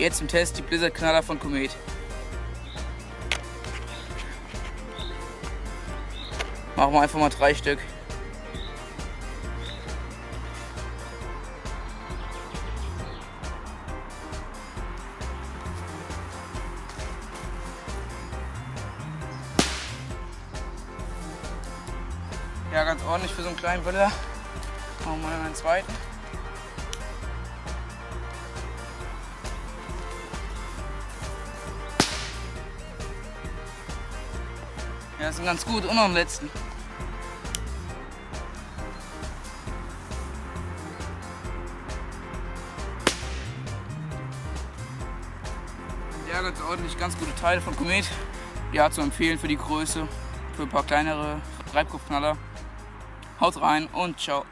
Jetzt im Test die Blizzard-Knaller von Komet. Machen wir einfach mal 3 Stück. Ja, ganz ordentlich für so einen kleinen Böller. Machen wir dann einen zweiten. Ja, sind ganz gut. Und noch einen letzten. Ja, ganz ordentlich, ganz gute Teile von Komet. Ja, zu empfehlen für die Größe, für ein paar kleinere Treibkopfknaller. Haut rein und ciao.